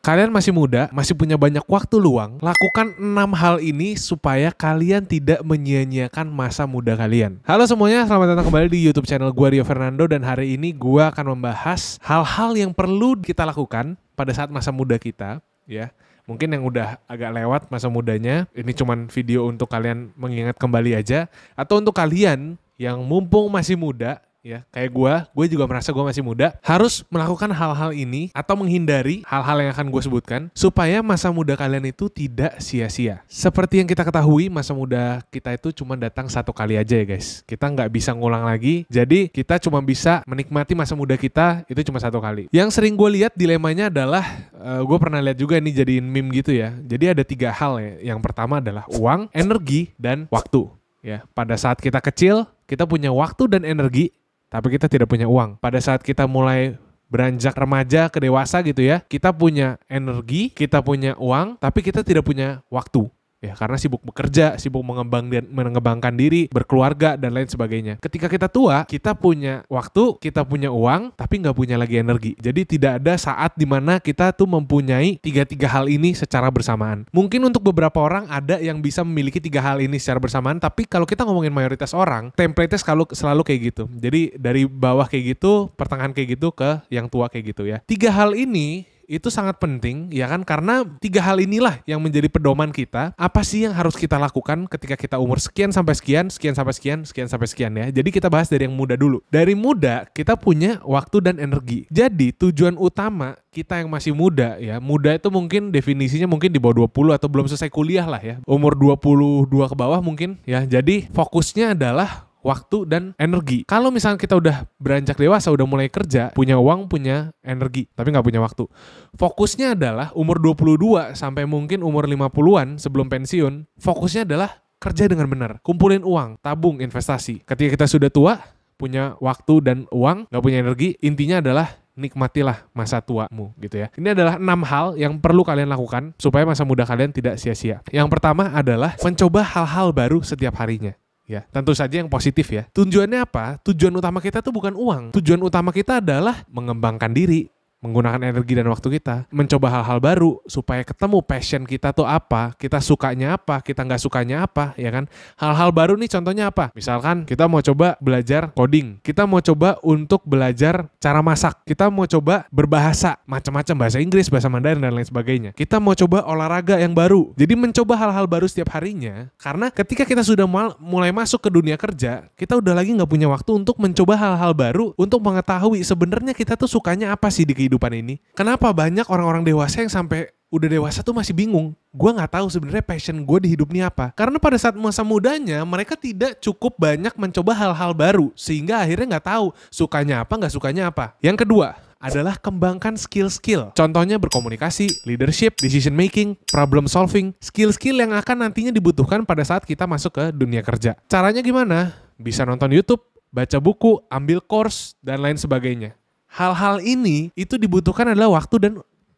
Kalian masih muda, masih punya banyak waktu luang. Lakukan 6 hal ini supaya kalian tidak menyia-nyiakan masa muda kalian. Halo semuanya, selamat datang kembali di YouTube channel gue, Rio Fernando. Dan hari ini gue akan membahas hal-hal yang perlu kita lakukan pada saat masa muda kita, ya. Mungkin yang udah agak lewat masa mudanya, ini cuman video untuk kalian mengingat kembali aja. Atau untuk kalian yang mumpung masih muda, ya, kayak gue juga merasa gue masih muda, harus melakukan hal-hal ini atau menghindari hal-hal yang akan gue sebutkan supaya masa muda kalian itu tidak sia-sia. Seperti yang kita ketahui, masa muda kita itu cuma datang satu kali aja ya guys. Kita nggak bisa ngulang lagi, jadi kita cuma bisa menikmati masa muda kita itu cuma satu kali. Yang sering gue lihat dilemanya adalah, gue pernah lihat juga ini jadiin meme gitu ya. Jadi ada 3 hal ya. Yang pertama adalah uang, energi, dan waktu. Ya, pada saat kita kecil, kita punya waktu dan energi, tapi kita tidak punya uang. Pada saat kita mulai beranjak remaja ke dewasa gitu ya, kita punya energi, kita punya uang, tapi kita tidak punya waktu. Ya, karena sibuk bekerja, sibuk mengembangkan diri, berkeluarga, dan lain sebagainya. Ketika kita tua, kita punya waktu, kita punya uang, tapi nggak punya lagi energi. Jadi tidak ada saat dimana kita tuh mempunyai tiga hal ini secara bersamaan. Mungkin untuk beberapa orang ada yang bisa memiliki 3 hal ini secara bersamaan, tapi kalau kita ngomongin mayoritas orang, template-nya selalu kayak gitu. Jadi dari bawah kayak gitu, pertengahan kayak gitu, ke yang tua kayak gitu ya. 3 hal ini itu sangat penting ya kan, karena 3 hal inilah yang menjadi pedoman kita. Apa sih yang harus kita lakukan ketika kita umur sekian sampai sekian, sekian sampai sekian, sekian sampai sekian ya. Jadi kita bahas dari yang muda dulu. Dari muda kita punya waktu dan energi. Jadi tujuan utama kita yang masih muda ya, muda itu mungkin definisinya mungkin di bawah 20 atau belum selesai kuliah lah ya. Umur 22 ke bawah mungkin ya. Jadi fokusnya adalah waktu dan energi. Kalau misalnya kita udah beranjak dewasa, udah mulai kerja, punya uang, punya energi, tapi nggak punya waktu. Fokusnya adalah umur 22 sampai mungkin umur 50-an sebelum pensiun, fokusnya adalah kerja dengan benar. Kumpulin uang, tabung, investasi. Ketika kita sudah tua, punya waktu dan uang, nggak punya energi, intinya adalah nikmatilah masa tuamu gitu ya. Ini adalah 6 hal yang perlu kalian lakukan supaya masa muda kalian tidak sia-sia. Yang pertama adalah mencoba hal-hal baru setiap harinya. Ya, tentu saja yang positif ya. Tujuannya apa? Tujuan utama kita tuh bukan uang. Tujuan utama kita adalah mengembangkan diri, menggunakan energi dan waktu kita, mencoba hal-hal baru supaya ketemu passion kita tuh apa, kita sukanya apa, kita nggak sukanya apa, ya kan? Hal-hal baru nih contohnya apa? Misalkan kita mau coba belajar coding, kita mau coba untuk belajar cara masak, kita mau coba berbahasa, macam-macam, bahasa Inggris, bahasa Mandarin dan lain sebagainya. Kita mau coba olahraga yang baru. Jadi mencoba hal-hal baru setiap harinya, karena ketika kita sudah mulai masuk ke dunia kerja, kita udah lagi nggak punya waktu untuk mencoba hal-hal baru, untuk mengetahui sebenarnya kita tuh sukanya apa sih di kehidupan ini. Kenapa banyak orang-orang dewasa yang sampai udah dewasa tuh masih bingung? Gue nggak tahu sebenarnya passion gue di hidup ini apa. Karena pada saat masa mudanya mereka tidak cukup banyak mencoba hal-hal baru, sehingga akhirnya nggak tahu sukanya apa, nggak sukanya apa. Yang kedua adalah kembangkan skill-skill. Contohnya berkomunikasi, leadership, decision making, problem solving. Skill-skill yang akan nantinya dibutuhkan pada saat kita masuk ke dunia kerja. Caranya gimana? Bisa nonton YouTube, baca buku, ambil course, dan lain sebagainya. Hal-hal ini itu dibutuhkan adalah waktu dan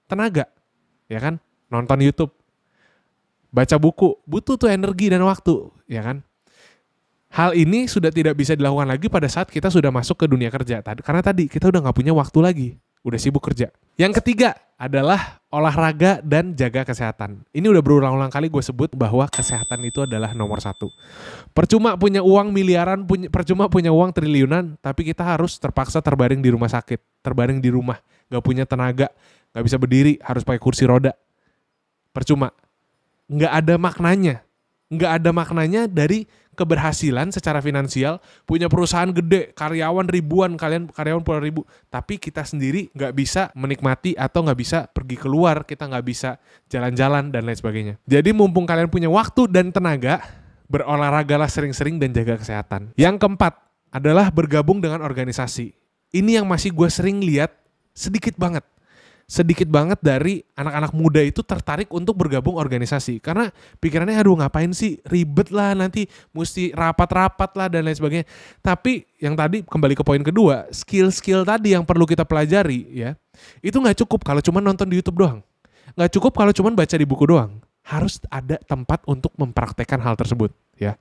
tenaga, ya kan? Nonton YouTube, baca buku, butuh tuh energi dan waktu, ya kan? Hal ini sudah tidak bisa dilakukan lagi pada saat kita sudah masuk ke dunia kerja, karena tadi kita udah nggak punya waktu lagi, udah sibuk kerja. Yang ketiga adalah olahraga dan jaga kesehatan. Ini udah berulang-ulang kali gue sebut bahwa kesehatan itu adalah nomor 1. Percuma punya uang miliaran, percuma punya uang triliunan, tapi kita harus terpaksa terbaring di rumah sakit, terbaring di rumah, gak punya tenaga, gak bisa berdiri, harus pakai kursi roda. Percuma. Gak ada maknanya. Gak ada maknanya dari keberhasilan secara finansial, punya perusahaan gede, karyawan ribuan, karyawan puluhan ribu, tapi kita sendiri nggak bisa menikmati atau nggak bisa pergi keluar, kita nggak bisa jalan-jalan dan lain sebagainya. Jadi mumpung kalian punya waktu dan tenaga, berolahragalah sering-sering dan jaga kesehatan. Yang keempat adalah bergabung dengan organisasi. Ini yang masih gue sering lihat sedikit banget dari anak-anak muda itu tertarik untuk bergabung organisasi. Karena pikirannya, aduh ngapain sih, ribet lah, nanti mesti rapat-rapat lah dan lain sebagainya. Tapi yang tadi kembali ke poin kedua, skill-skill tadi yang perlu kita pelajari ya, itu gak cukup kalau cuma nonton di YouTube doang. Gak cukup kalau cuma baca di buku doang. Harus ada tempat untuk mempraktekkan hal tersebut ya.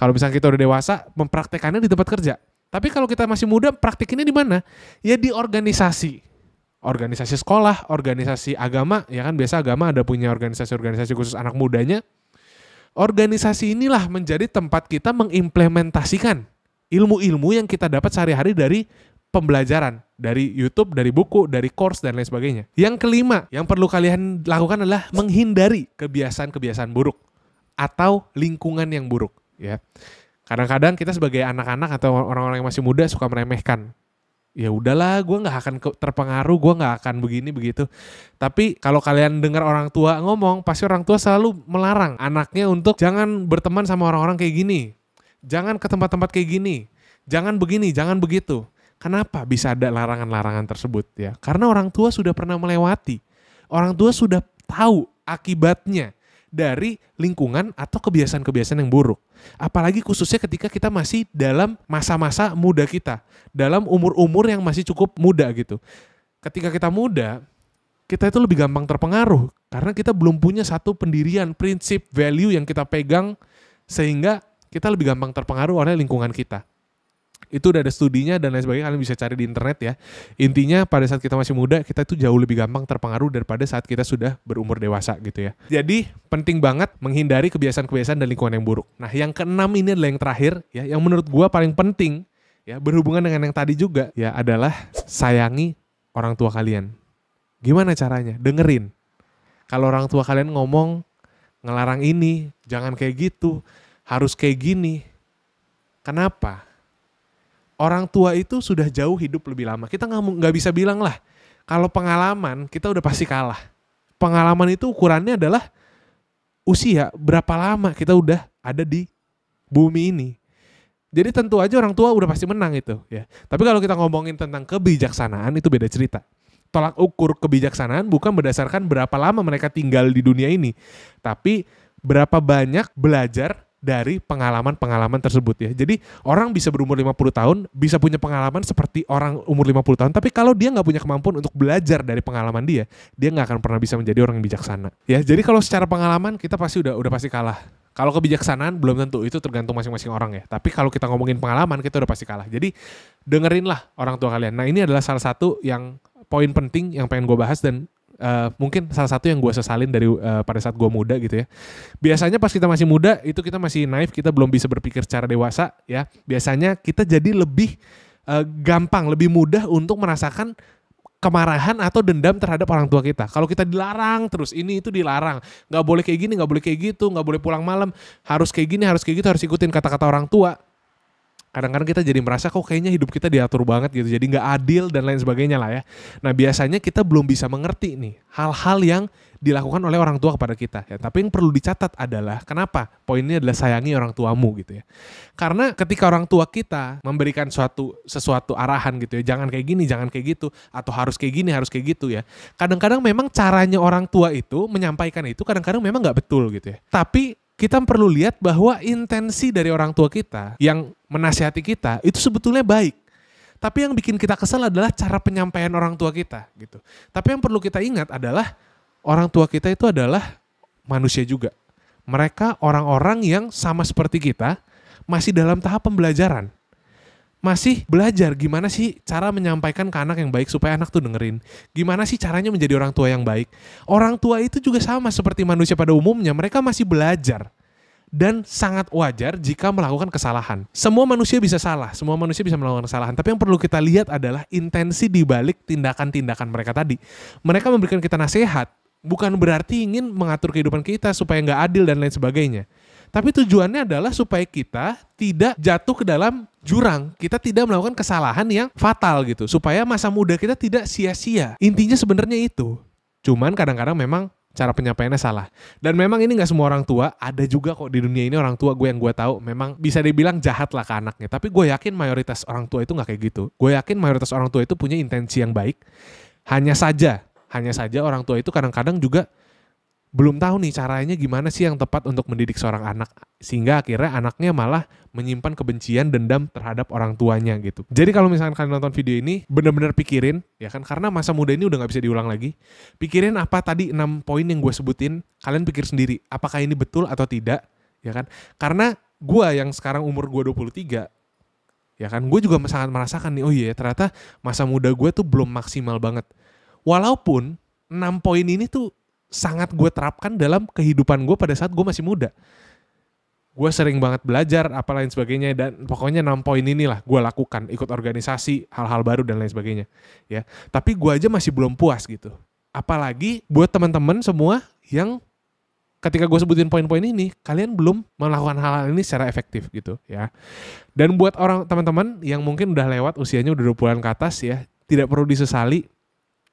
Kalau misalnya kita udah dewasa, mempraktekannya di tempat kerja. Tapi kalau kita masih muda, praktikinnya di mana? Ya di organisasi. organisasi sekolah, organisasi agama, ya kan biasa agama ada punya organisasi-organisasi khusus anak mudanya. Organisasi inilah menjadi tempat kita mengimplementasikan ilmu-ilmu yang kita dapat sehari-hari dari pembelajaran, dari YouTube, dari buku, dari course, dan lain sebagainya. Yang kelima, yang perlu kalian lakukan adalah menghindari kebiasaan-kebiasaan buruk atau lingkungan yang buruk. Ya, kadang-kadang kita sebagai anak-anak atau orang-orang yang masih muda suka meremehkan. Ya udahlah, gue nggak akan terpengaruh, gue nggak akan begini begitu. Tapi kalau kalian dengar orang tua ngomong, pasti orang tua selalu melarang anaknya untuk jangan berteman sama orang-orang kayak gini, jangan ke tempat-tempat kayak gini, jangan begini, jangan begitu. Kenapa bisa ada larangan-larangan tersebut ya? Karena orang tua sudah pernah melewati, orang tua sudah tahu akibatnya dari lingkungan atau kebiasaan-kebiasaan yang buruk. Apalagi khususnya ketika kita masih dalam masa-masa muda kita, dalam umur-umur yang masih cukup muda gitu. Ketika kita muda, kita itu lebih gampang terpengaruh karena kita belum punya satu pendirian, prinsip, value yang kita pegang sehingga kita lebih gampang terpengaruh oleh lingkungan kita. Itu udah ada studinya dan lain sebagainya, kalian bisa cari di internet ya. Intinya pada saat kita masih muda, kita itu jauh lebih gampang terpengaruh daripada saat kita sudah berumur dewasa gitu ya. Jadi penting banget menghindari kebiasaan-kebiasaan dan lingkungan yang buruk. Nah yang keenam ini adalah yang terakhir ya, yang menurut gua paling penting ya, berhubungan dengan yang tadi juga ya, adalah sayangi orang tua kalian. Gimana caranya? Dengerin. Kalau orang tua kalian ngomong, ngelarang ini, jangan kayak gitu, harus kayak gini. Kenapa? Orang tua itu sudah jauh hidup lebih lama. Kita nggak bisa bilang lah, kalau pengalaman kita udah pasti kalah. Pengalaman itu ukurannya adalah usia, berapa lama kita udah ada di bumi ini. Jadi tentu aja orang tua udah pasti menang itu ya. Tapi kalau kita ngomongin tentang kebijaksanaan itu beda cerita. Tolak ukur kebijaksanaan bukan berdasarkan berapa lama mereka tinggal di dunia ini, tapi berapa banyak belajar dari pengalaman-pengalaman tersebut ya. Jadi orang bisa berumur 50 tahun, bisa punya pengalaman seperti orang umur 50 tahun, tapi kalau dia nggak punya kemampuan untuk belajar dari pengalaman dia nggak akan pernah bisa menjadi orang yang bijaksana. Ya, jadi kalau secara pengalaman kita pasti udah pasti kalah. Kalau kebijaksanaan belum tentu, itu tergantung masing-masing orang ya. Tapi kalau kita ngomongin pengalaman kita udah pasti kalah. Jadi dengerinlah orang tua kalian. Nah, ini adalah salah satu yang poin penting yang pengen gue bahas dan mungkin salah satu yang gue sesalin dari pada saat gue muda gitu ya. Biasanya pas kita masih muda itu kita masih naif, kita belum bisa berpikir secara dewasa ya. Biasanya kita jadi lebih gampang, lebih mudah untuk merasakan kemarahan atau dendam terhadap orang tua kita. Kalau kita dilarang terus, ini itu dilarang, nggak boleh kayak gini, nggak boleh kayak gitu, nggak boleh pulang malam, harus kayak gini, harus kayak gitu, harus ikutin kata-kata orang tua. Kadang-kadang kita jadi merasa kok kayaknya hidup kita diatur banget gitu, jadi nggak adil dan lain sebagainya lah ya. Nah biasanya kita belum bisa mengerti nih hal-hal yang dilakukan oleh orang tua kepada kita ya. Tapi yang perlu dicatat adalah kenapa poinnya adalah sayangi orang tuamu gitu ya. Karena ketika orang tua kita memberikan sesuatu arahan gitu ya, jangan kayak gini, jangan kayak gitu, atau harus kayak gini, harus kayak gitu ya. Kadang-kadang memang caranya orang tua itu menyampaikan itu kadang-kadang memang nggak betul gitu ya. Tapi kita perlu lihat bahwa intensi dari orang tua kita yang menasihati kita itu sebetulnya baik. Tapi yang bikin kita kesal adalah cara penyampaian orang tua kita gitu. Tapi yang perlu kita ingat adalah orang tua kita itu adalah manusia juga. Mereka orang-orang yang sama seperti kita masih dalam tahap pembelajaran. Masih belajar gimana sih cara menyampaikan ke anak yang baik supaya anak tuh dengerin. Gimana sih caranya menjadi orang tua yang baik. Orang tua itu juga sama seperti manusia pada umumnya. Mereka masih belajar. Dan sangat wajar jika melakukan kesalahan. Semua manusia bisa salah. Semua manusia bisa melakukan kesalahan. Tapi yang perlu kita lihat adalah intensi di balik tindakan-tindakan mereka tadi. Mereka memberikan kita nasihat. Bukan berarti ingin mengatur kehidupan kita supaya nggak adil dan lain sebagainya. Tapi tujuannya adalah supaya kita tidak jatuh ke dalam jurang. Kita tidak melakukan kesalahan yang fatal gitu. Supaya masa muda kita tidak sia-sia. Intinya sebenarnya itu. Cuman kadang-kadang memang cara penyampaiannya salah. Dan memang ini gak semua orang tua. Ada juga kok di dunia ini orang tua yang gue tahu memang bisa dibilang jahat lah ke anaknya. Tapi gue yakin mayoritas orang tua itu gak kayak gitu. Gue yakin mayoritas orang tua itu punya intensi yang baik. Hanya saja orang tua itu kadang-kadang juga belum tahu nih caranya gimana sih yang tepat untuk mendidik seorang anak. Sehingga akhirnya anaknya malah menyimpan kebencian, dendam terhadap orang tuanya gitu. Jadi kalau misalkan kalian nonton video ini, benar-benar pikirin, ya kan, karena masa muda ini udah gak bisa diulang lagi. Pikirin apa tadi 6 poin yang gue sebutin, kalian pikir sendiri, apakah ini betul atau tidak, ya kan. Karena gue yang sekarang umur gue 23, ya kan, gue juga sangat merasakan nih, oh iya ternyata masa muda gue tuh belum maksimal banget. Walaupun 6 poin ini tuh sangat gue terapkan dalam kehidupan gue pada saat gue masih muda. Gue sering banget belajar, apa lain sebagainya, dan pokoknya 6 poin inilah gue lakukan, ikut organisasi, hal-hal baru dan lain sebagainya. Ya, tapi gue aja masih belum puas gitu. Apalagi buat teman-teman semua yang ketika gue sebutin poin-poin ini, kalian belum melakukan hal-hal ini secara efektif gitu ya. Dan buat orang teman-teman yang mungkin udah lewat usianya udah 20-an ke atas ya, tidak perlu disesali.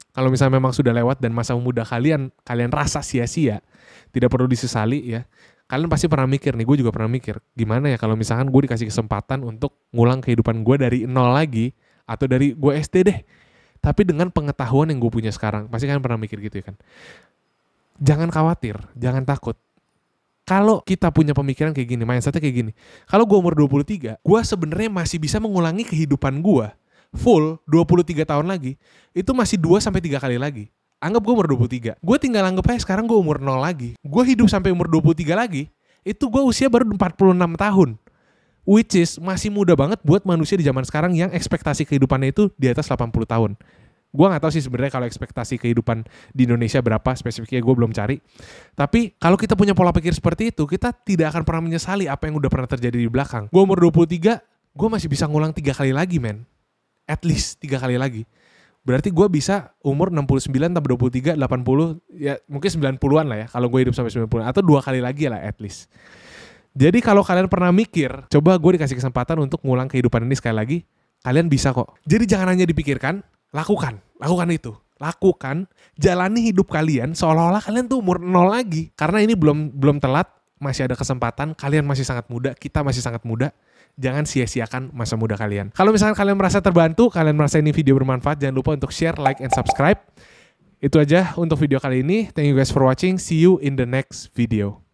Kalau misalnya memang sudah lewat dan masa muda kalian rasa sia-sia, tidak perlu disesali ya. Kalian pasti pernah mikir nih, gue juga pernah mikir, gimana ya kalau misalkan gue dikasih kesempatan untuk ngulang kehidupan gue dari nol lagi, atau dari gue SD deh, tapi dengan pengetahuan yang gue punya sekarang. Pasti kalian pernah mikir gitu ya kan. Jangan khawatir, jangan takut. Kalau kita punya pemikiran kayak gini, mindsetnya kayak gini, kalau gue umur 23, gue sebenarnya masih bisa mengulangi kehidupan gue full 23 tahun lagi, itu masih 2-3 kali lagi. Anggap gue umur 23. Gue tinggal anggap aja sekarang gue umur 0 lagi. Gue hidup sampai umur 23 lagi. Itu gue usia baru 46 tahun. Which is masih muda banget buat manusia di zaman sekarang yang ekspektasi kehidupannya itu di atas 80 tahun. Gue gak tahu sih sebenarnya kalau ekspektasi kehidupan di Indonesia berapa spesifiknya, gue belum cari. Tapi kalau kita punya pola pikir seperti itu, kita tidak akan pernah menyesali apa yang udah pernah terjadi di belakang. Gue umur 23, gue masih bisa ngulang 3 kali lagi men. At least 3 kali lagi. Berarti gue bisa umur 69 tambah 23, 80, ya mungkin 90-an lah ya. Kalau gue hidup sampai 90-an. Atau 2 kali lagi lah at least. Jadi kalau kalian pernah mikir, coba gue dikasih kesempatan untuk ngulang kehidupan ini sekali lagi, kalian bisa kok. Jadi jangan hanya dipikirkan, lakukan itu. Lakukan, jalani hidup kalian seolah-olah kalian tuh umur 0 lagi. Karena ini belum telat, masih ada kesempatan, kalian masih sangat muda, kita masih sangat muda. Jangan sia-siakan masa muda kalian. Kalau misalkan kalian merasa terbantu, kalian merasa ini video bermanfaat, jangan lupa untuk share, like, and subscribe. Itu aja untuk video kali ini. Thank you guys for watching. See you in the next video.